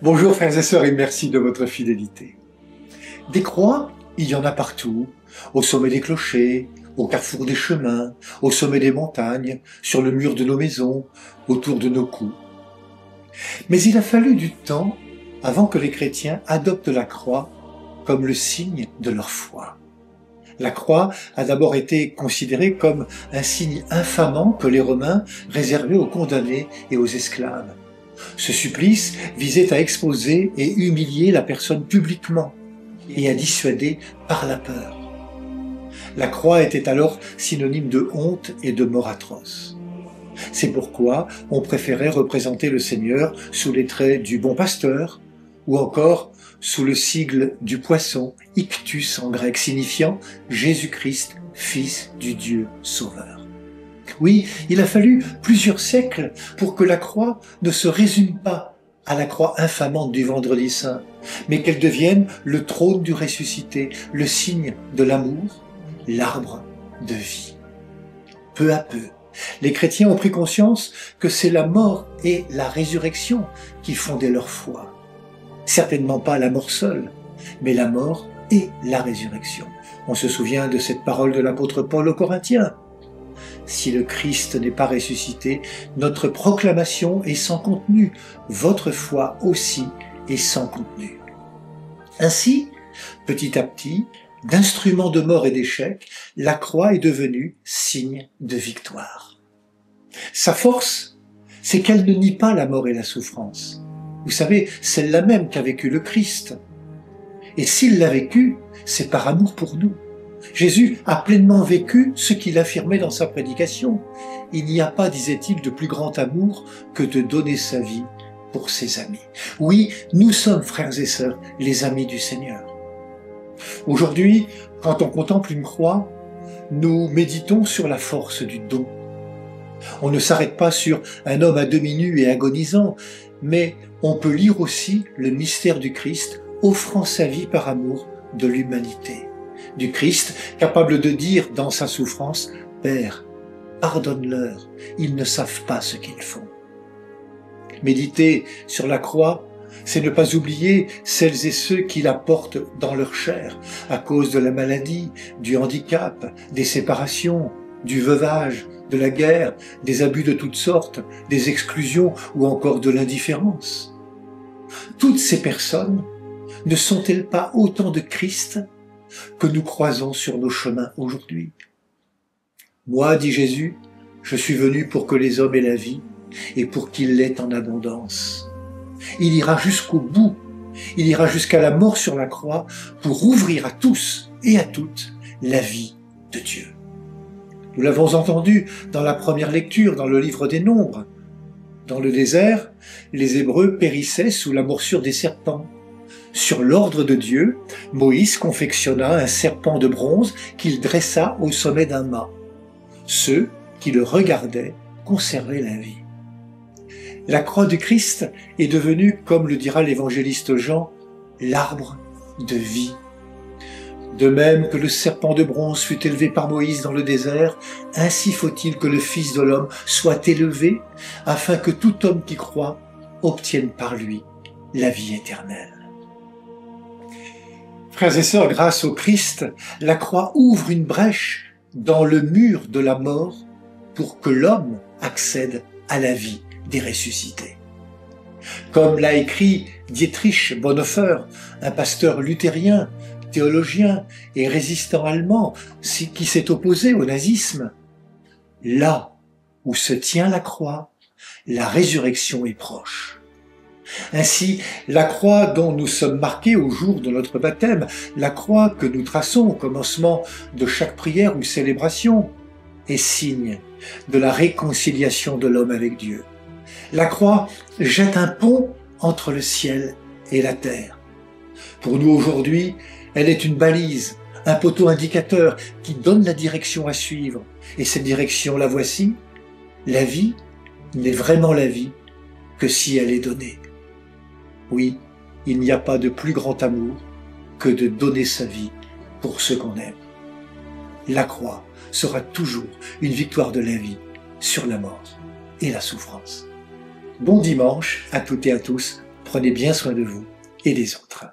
Bonjour frères et sœurs et merci de votre fidélité. Des croix, il y en a partout, au sommet des clochers, au carrefour des chemins, au sommet des montagnes, sur le mur de nos maisons, autour de nos cous. Mais il a fallu du temps avant que les chrétiens adoptent la croix comme le signe de leur foi. La croix a d'abord été considérée comme un signe infamant que les Romains réservaient aux condamnés et aux esclaves. Ce supplice visait à exposer et humilier la personne publiquement et à dissuader par la peur. La croix était alors synonyme de honte et de mort atroce. C'est pourquoi on préférait représenter le Seigneur sous les traits du bon pasteur ou encore sous le sigle du poisson, ictus en grec, signifiant Jésus-Christ, Fils du Dieu Sauveur. Oui, il a fallu plusieurs siècles pour que la croix ne se résume pas à la croix infamante du Vendredi Saint, mais qu'elle devienne le trône du ressuscité, le signe de l'amour, l'arbre de vie. Peu à peu, les chrétiens ont pris conscience que c'est la mort et la résurrection qui fondaient leur foi. Certainement pas la mort seule, mais la mort et la résurrection. On se souvient de cette parole de l'apôtre Paul aux Corinthiens. Si le Christ n'est pas ressuscité, notre proclamation est sans contenu, votre foi aussi est sans contenu. Ainsi, petit à petit, d'instrument de mort et d'échec, la croix est devenue signe de victoire. Sa force, c'est qu'elle ne nie pas la mort et la souffrance. Vous savez, celle-là même qu'a vécu le Christ. Et s'il l'a vécu, c'est par amour pour nous. Jésus a pleinement vécu ce qu'il affirmait dans sa prédication. Il n'y a pas, disait-il, de plus grand amour que de donner sa vie pour ses amis. Oui, nous sommes, frères et sœurs, les amis du Seigneur. Aujourd'hui, quand on contemple une croix, nous méditons sur la force du don. On ne s'arrête pas sur un homme à demi nu et agonisant, mais on peut lire aussi le mystère du Christ offrant sa vie par amour de l'humanité. Du Christ capable de dire dans sa souffrance « Père, pardonne-leur, ils ne savent pas ce qu'ils font ». Méditer sur la croix, c'est ne pas oublier celles et ceux qui la portent dans leur chair à cause de la maladie, du handicap, des séparations, du veuvage, de la guerre, des abus de toutes sortes, des exclusions ou encore de l'indifférence. Toutes ces personnes ne sont-elles pas autant de Christ que nous croisons sur nos chemins aujourd'hui? Moi, dit Jésus, je suis venu pour que les hommes aient la vie et pour qu'ils l'aient en abondance. Il ira jusqu'au bout, il ira jusqu'à la mort sur la croix pour ouvrir à tous et à toutes la vie de Dieu. Nous l'avons entendu dans la première lecture, dans le livre des Nombres. Dans le désert, les Hébreux périssaient sous la morsure des serpents. Sur l'ordre de Dieu, Moïse confectionna un serpent de bronze qu'il dressa au sommet d'un mât. Ceux qui le regardaient conservaient la vie. La croix du Christ est devenue, comme le dira l'évangéliste Jean, l'arbre de vie. De même que le serpent de bronze fut élevé par Moïse dans le désert, ainsi faut-il que le Fils de l'homme soit élevé, afin que tout homme qui croit obtienne par lui la vie éternelle. Frères et sœurs, grâce au Christ, la croix ouvre une brèche dans le mur de la mort pour que l'homme accède à la vie des ressuscités. Comme l'a écrit Dietrich Bonhoeffer, un pasteur luthérien, théologien et résistant allemand qui s'est opposé au nazisme, là où se tient la croix, la résurrection est proche. Ainsi, la croix dont nous sommes marqués au jour de notre baptême, la croix que nous traçons au commencement de chaque prière ou célébration, est signe de la réconciliation de l'homme avec Dieu. La croix jette un pont entre le ciel et la terre. Pour nous aujourd'hui, elle est une balise, un poteau indicateur qui donne la direction à suivre. Et cette direction, la voici. La vie n'est vraiment la vie que si elle est donnée. Oui, il n'y a pas de plus grand amour que de donner sa vie pour ceux qu'on aime. La croix sera toujours une victoire de la vie sur la mort et la souffrance. Bon dimanche à toutes et à tous. Prenez bien soin de vous et des autres.